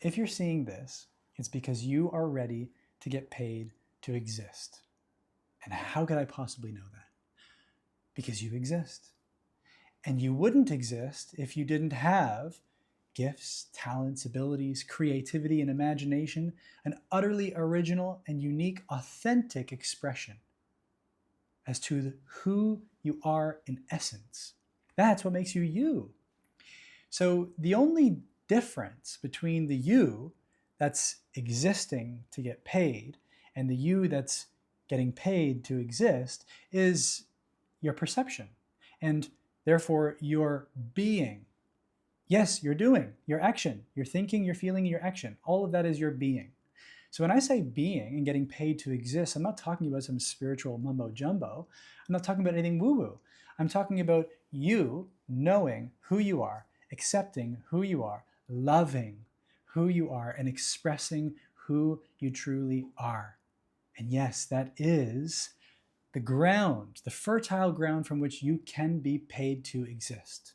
if you're seeing this, it's because you are ready to get paid to exist. And how could I possibly know that? Because you exist. And you wouldn't exist if you didn't have gifts, talents, abilities, creativity, and imagination, an utterly original and unique, authentic expression as to who you are in essence. That's what makes you you. So the only difference between the you that's existing to get paid and the you that's getting paid to exist is your perception and therefore your being. Yes, your doing, your action, your thinking, your feeling, your action. All of that is your being. So when I say being and getting paid to exist, I'm not talking about some spiritual mumbo jumbo. I'm not talking about anything woo-woo. I'm talking about you knowing who you are, accepting who you are, loving who you are, and expressing who you truly are. And yes, that is the ground, the fertile ground from which you can be paid to exist.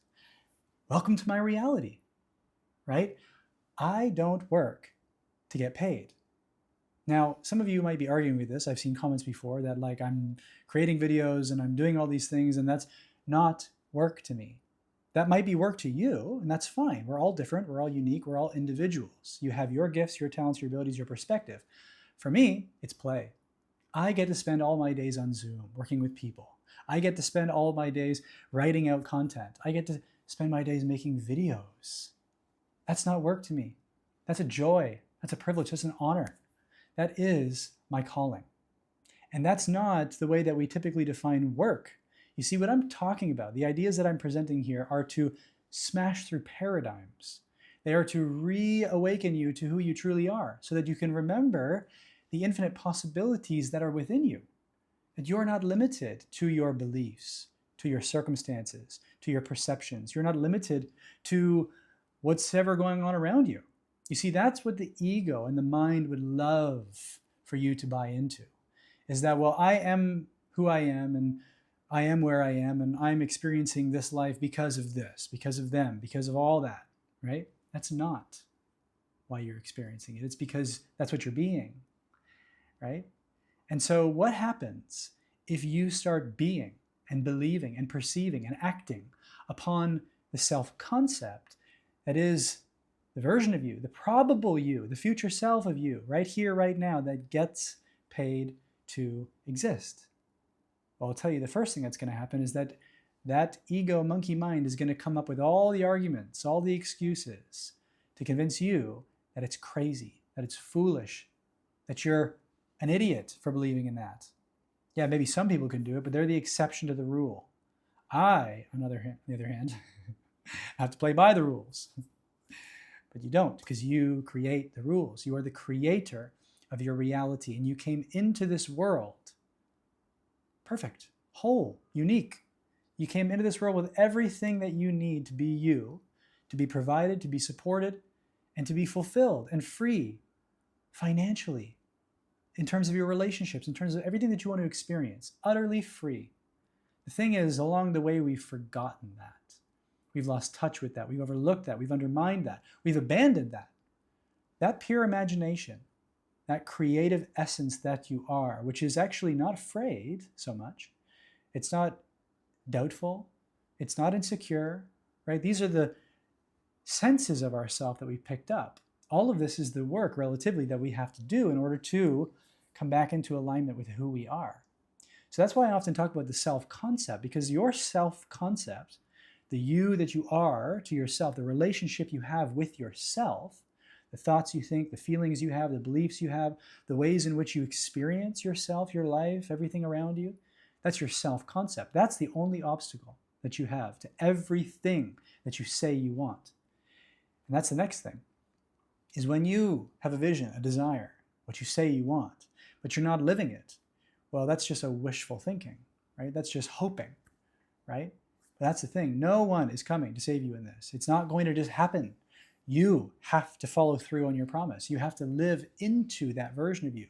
Welcome to my reality, right? I don't work to get paid. Now, some of you might be arguing with this. I've seen comments before that like I'm creating videos and I'm doing all these things and that's not work to me. That might be work to you, and that's fine. We're all different. We're all unique. We're all individuals. You have your gifts, your talents, your abilities, your perspective. For me, it's play. I get to spend all my days on Zoom working with people. I get to spend all my days writing out content. I get to spend my days making videos. That's not work to me. That's a joy. That's a privilege. That's an honor. That is my calling. And that's not the way that we typically define work. You see, what I'm talking about, the ideas that I'm presenting here are to smash through paradigms. They are to reawaken you to who you truly are so that you can remember the infinite possibilities that are within you. That you're not limited to your beliefs, to your circumstances, to your perceptions. You're not limited to what's ever going on around you. You see, that's what the ego and the mind would love for you to buy into, is that, well, I am who I am, and I am where I am, and I'm experiencing this life because of this, because of them, because of all that, right? That's not why you're experiencing it. It's because that's what you're being, right? And so what happens if you start being and believing and perceiving and acting upon the self-concept that is the version of you, the probable you, the future self of you, right here, right now, that gets paid to exist? Well, I'll tell you, the first thing that's going to happen is that that ego monkey mind is going to come up with all the arguments, all the excuses to convince you that it's crazy, that it's foolish, that you're an idiot for believing in that. Yeah, maybe some people can do it, but they're the exception to the rule. I, on the other hand, have to play by the rules. But you don't, because you create the rules. You are the creator of your reality, and you came into this world perfect, whole, unique. You came into this world with everything that you need to be you, to be provided, to be supported, and to be fulfilled and free financially, in terms of your relationships, in terms of everything that you want to experience, utterly free. The thing is, along the way, we've forgotten that. We've lost touch with that. We've overlooked that. We've undermined that. We've abandoned that. That pure imagination, that creative essence that you are, which is actually not afraid so much. It's not doubtful. It's not insecure, right? These are the senses of ourself that we've picked up. All of this is the work, relatively, that we have to do in order to come back into alignment with who we are. So that's why I often talk about the self-concept, because your self-concept, the you that you are to yourself, the relationship you have with yourself, the thoughts you think, the feelings you have, the beliefs you have, the ways in which you experience yourself, your life, everything around you, that's your self-concept. That's the only obstacle that you have to everything that you say you want. And that's the next thing, is when you have a vision, a desire, what you say you want, but you're not living it, well, that's just a wishful thinking, right? That's just hoping, right? But that's the thing. No one is coming to save you in this. It's not going to just happen. You have to follow through on your promise. You have to live into that version of you.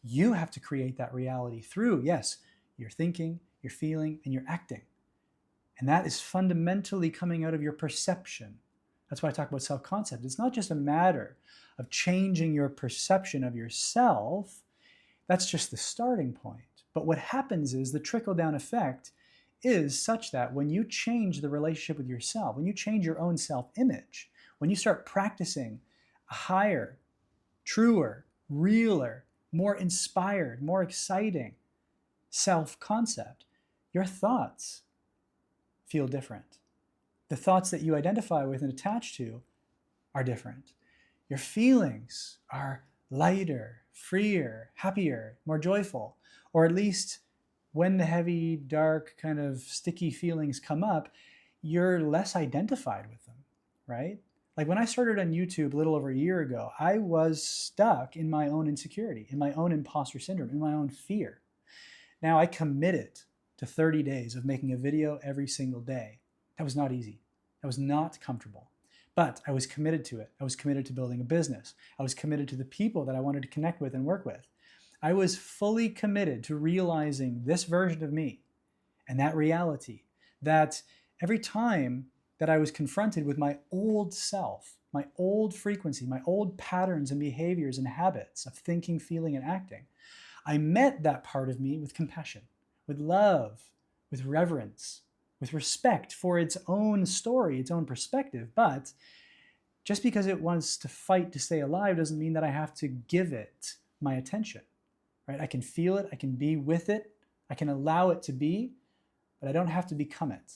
You have to create that reality through, yes, your thinking, your feeling, and your acting. And that is fundamentally coming out of your perception. That's why I talk about self-concept. It's not just a matter of changing your perception of yourself, that's just the starting point. But what happens is the trickle-down effect is such that when you change the relationship with yourself, when you change your own self-image, when you start practicing a higher, truer, realer, more inspired, more exciting self-concept, your thoughts feel different. The thoughts that you identify with and attach to are different. Your feelings are lighter, freer, happier, more joyful, or at least when the heavy, dark, kind of sticky feelings come up, you're less identified with them, right? Like when I started on YouTube a little over a year ago, I was stuck in my own insecurity, in my own imposter syndrome, in my own fear. Now I committed to 30 days of making a video every single day. That was not easy. That was not comfortable. But I was committed to it. I was committed to building a business. I was committed to the people that I wanted to connect with and work with. I was fully committed to realizing this version of me and that reality, that every time that I was confronted with my old self, my old frequency, my old patterns and behaviors and habits of thinking, feeling, and acting, I met that part of me with compassion, with love, with reverence, with respect for its own story, its own perspective. But just because it wants to fight to stay alive doesn't mean that I have to give it my attention, right? I can feel it, I can be with it, I can allow it to be, but I don't have to become it.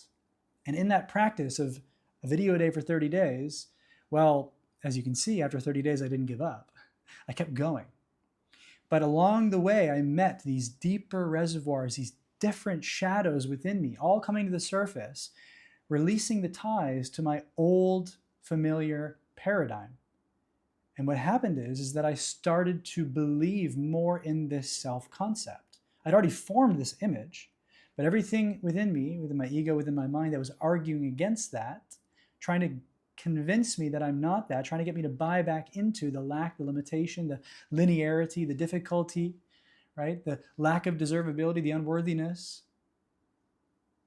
And in that practice of a video a day for 30 days, well, as you can see, after 30 days, I didn't give up. I kept going. But along the way, I met these deeper reservoirs, these different shadows within me, all coming to the surface, releasing the ties to my old familiar paradigm. And what happened is that I started to believe more in this self-concept. I'd already formed this image, but everything within me, within my ego, within my mind, that was arguing against that, trying to convince me that I'm not that, trying to get me to buy back into the lack, the limitation, the linearity, the difficulty, right? The lack of deservability, the unworthiness.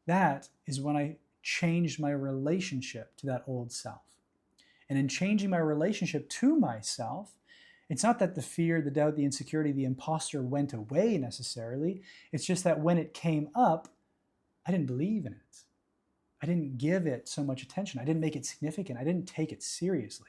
That is when I changed my relationship to that old self. And in changing my relationship to myself, it's not that the fear, the doubt, the insecurity, the imposter went away necessarily. It's just that when it came up, I didn't believe in it. I didn't give it so much attention. I didn't make it significant. I didn't take it seriously,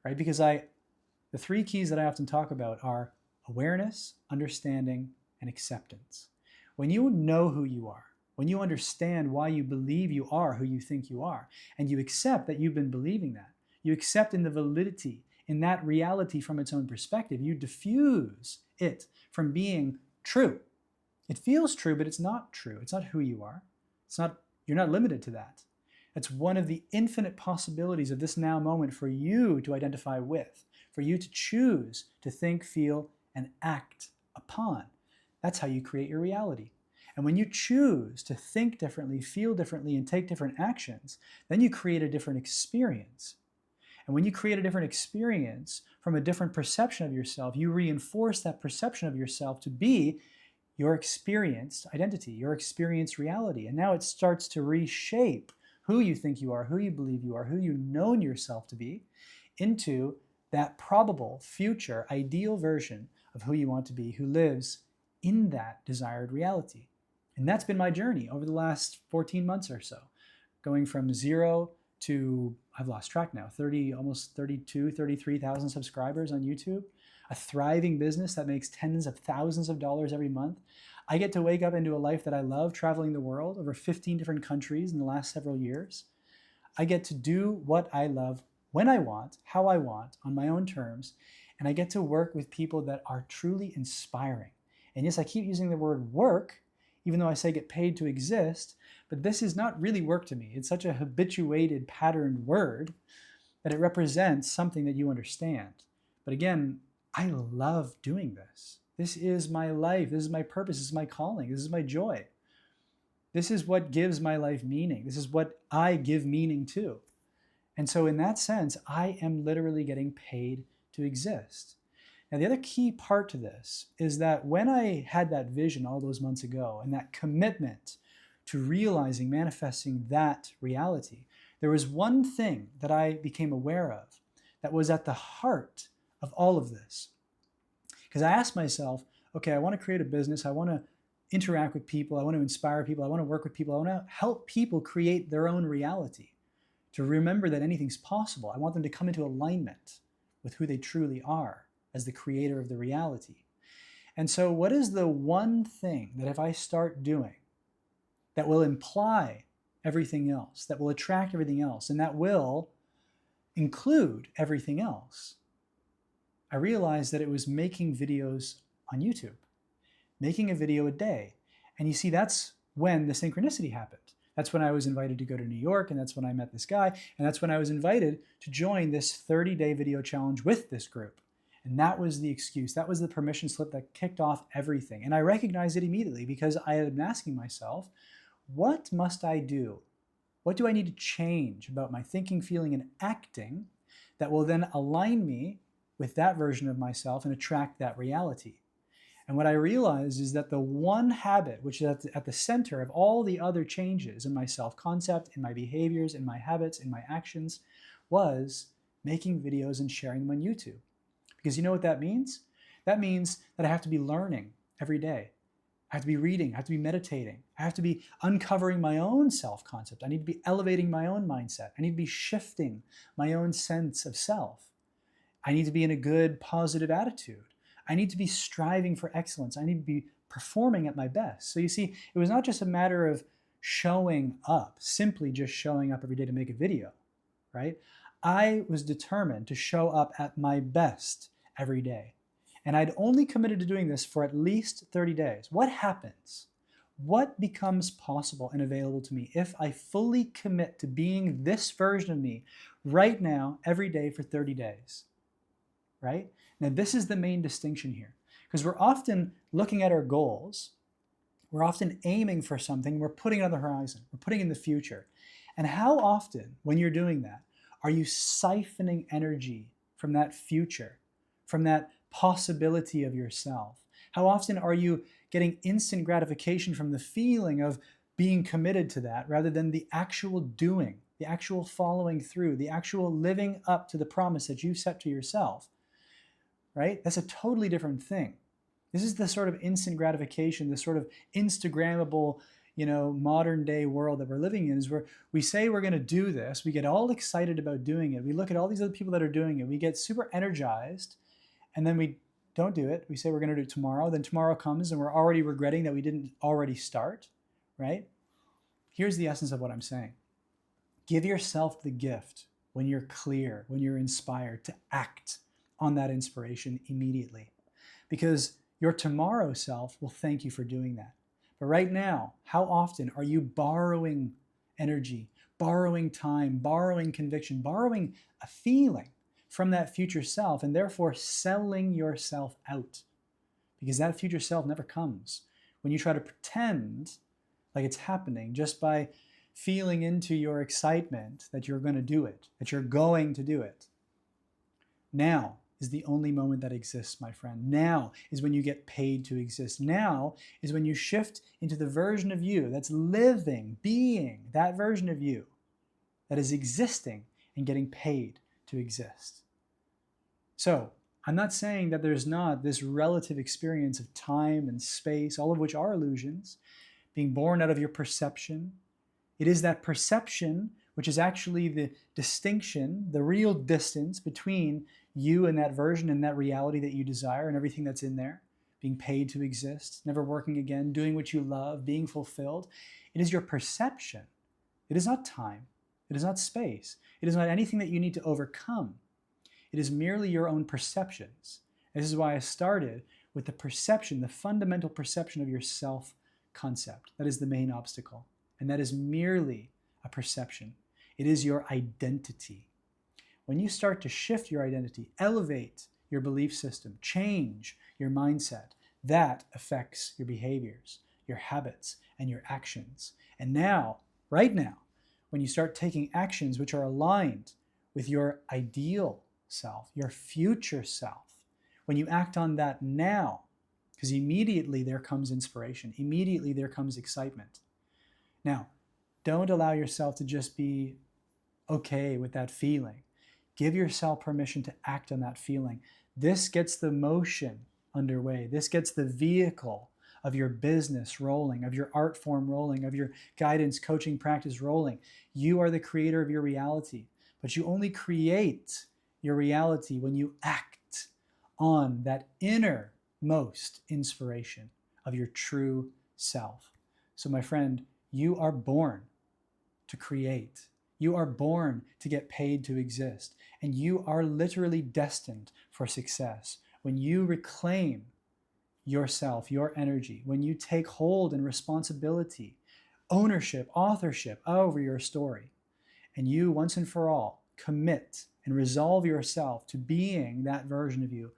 right? Because the three keys that I often talk about are awareness, understanding, and acceptance. When you know who you are, when you understand why you believe you are who you think you are, and you accept that you've been believing that, you accept in the validity, in that reality from its own perspective, you diffuse it from being true. It feels true, but it's not true. It's not who you are. You're not limited to that. It's one of the infinite possibilities of this now moment for you to identify with, for you to choose to think, feel, and act upon. That's how you create your reality. And when you choose to think differently, feel differently, and take different actions, then you create a different experience. And when you create a different experience from a different perception of yourself, you reinforce that perception of yourself to be your experienced identity, your experienced reality. And now it starts to reshape who you think you are, who you believe you are, who you know yourself to be, into that probable future ideal version of who you want to be, who lives in that desired reality. And that's been my journey over the last 14 months or so, going from 0 to, I've lost track now, almost 32, 33,000 subscribers on YouTube, a thriving business that makes tens of thousands of dollars every month. I get to wake up into a life that I love, traveling the world, over 15 different countries in the last several years. I get to do what I love when I want, how I want, on my own terms, and I get to work with people that are truly inspiring. And yes, I keep using the word work, even though I say get paid to exist, but this is not really work to me. It's such a habituated, patterned word that it represents something that you understand. But again, I love doing this. This is my life. This is my purpose. This is my calling. This is my joy. This is what gives my life meaning. This is what I give meaning to. And so in that sense, I am literally getting paid to exist. Now, the other key part to this is that when I had that vision all those months ago and that commitment to realizing, manifesting that reality, there was one thing that I became aware of that was at the heart of all of this. Because I asked myself, okay, I want to create a business. I want to interact with people. I want to inspire people. I want to work with people. I want to help people create their own reality, to remember that anything's possible. I want them to come into alignment with who they truly are as the creator of the reality. And so what is the one thing that if I start doing that will imply everything else, that will attract everything else, and that will include everything else? I realized that it was making videos on YouTube, making a video a day. And you see, that's when the synchronicity happened. That's when I was invited to go to New York, and that's when I met this guy, and that's when I was invited to join this 30-day video challenge with this group. And that was the excuse, that was the permission slip that kicked off everything. And I recognized it immediately because I had been asking myself, what must I do? What do I need to change about my thinking, feeling, and acting that will then align me with that version of myself and attract that reality? And what I realized is that the one habit, which is at the center of all the other changes in my self-concept, in my behaviors, in my habits, in my actions, was making videos and sharing them on YouTube. Because you know what that means? That means that I have to be learning every day. I have to be reading, I have to be meditating, I have to be uncovering my own self-concept. I need to be elevating my own mindset. I need to be shifting my own sense of self. I need to be in a good, positive attitude. I need to be striving for excellence. I need to be performing at my best. So you see, it was not just a matter of showing up, simply just showing up every day to make a video, right? I was determined to show up at my best every day. And I'd only committed to doing this for at least 30 days. What happens? What becomes possible and available to me if I fully commit to being this version of me right now, every day for 30 days? Right? Now, this is the main distinction here, because we're often looking at our goals, we're often aiming for something, we're putting it on the horizon, we're putting it in the future. And how often, when you're doing that, are you siphoning energy from that future, from that possibility of yourself? How often are you getting instant gratification from the feeling of being committed to that rather than the actual doing, the actual following through, the actual living up to the promise that you set to yourself? Right? That's a totally different thing. This is the sort of instant gratification, the sort of Instagrammable, modern day world that we're living in, is where we say we're going to do this. We get all excited about doing it. We look at all these other people that are doing it. We get super energized, and then we don't do it. We say we're going to do it tomorrow. Then tomorrow comes and we're already regretting that we didn't already start, right? Here's the essence of what I'm saying. Give yourself the gift when you're clear, when you're inspired, to act on that inspiration immediately, because your tomorrow self will thank you for doing that. But right now, how often are you borrowing energy, borrowing time, borrowing conviction, borrowing a feeling from that future self, and therefore selling yourself out? Because that future self never comes. When you try to pretend like it's happening just by feeling into your excitement that you're going to do it, that you're going to do it. Now is the only moment that exists, my friend. Now is when you get paid to exist. Now is when you shift into the version of you that's living, being that version of you that is existing and getting paid to exist. So I'm not saying that there's not this relative experience of time and space, all of which are illusions, being born out of your perception. It is that perception which is actually the distinction, the real distance between you and that version and that reality that you desire and everything that's in there, being paid to exist, never working again, doing what you love, being fulfilled. It is your perception. It is not time. It is not space. It is not anything that you need to overcome. It is merely your own perceptions. This is why I started with the perception, the fundamental perception of your self-concept. That is the main obstacle. And that is merely a perception. It is your identity. When you start to shift your identity, elevate your belief system, change your mindset, that affects your behaviors, your habits, and your actions. And now, right now, when you start taking actions which are aligned with your ideal self, your future self, when you act on that now, because immediately there comes inspiration, immediately there comes excitement. Now, don't allow yourself to just be okay with that feeling. Give yourself permission to act on that feeling. This gets the motion underway. This gets the vehicle of your business rolling, of your art form rolling, of your guidance coaching practice rolling. You are the creator of your reality, but you only create your reality when you act on that innermost inspiration of your true self. So my friend, you are born to create. You are born to get paid to exist. And you are literally destined for success. When you reclaim yourself, your energy, when you take hold and responsibility, ownership, authorship over your story, and you once and for all commit and resolve yourself to being that version of you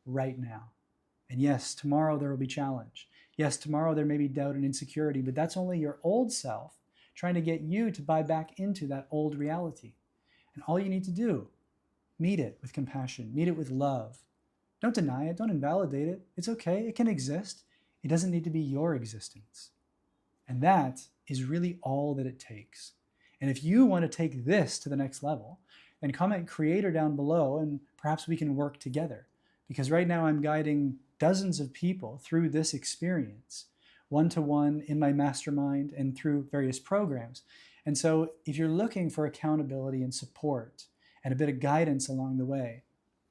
right now. And yes, tomorrow there will be challenge. Yes, tomorrow there may be doubt and insecurity, but that's only your old self trying to get you to buy back into that old reality. And all you need to do, meet it with compassion, meet it with love. Don't deny it, don't invalidate it. It's okay, it can exist. It doesn't need to be your existence. And that is really all that it takes. And if you want to take this to the next level, then comment creator down below and perhaps we can work together. Because right now I'm guiding dozens of people through this experience, one-to-one in my mastermind and through various programs. And so if you're looking for accountability and support and a bit of guidance along the way,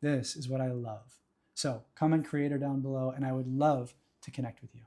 this is what I love. So comment creator down below and I would love to connect with you.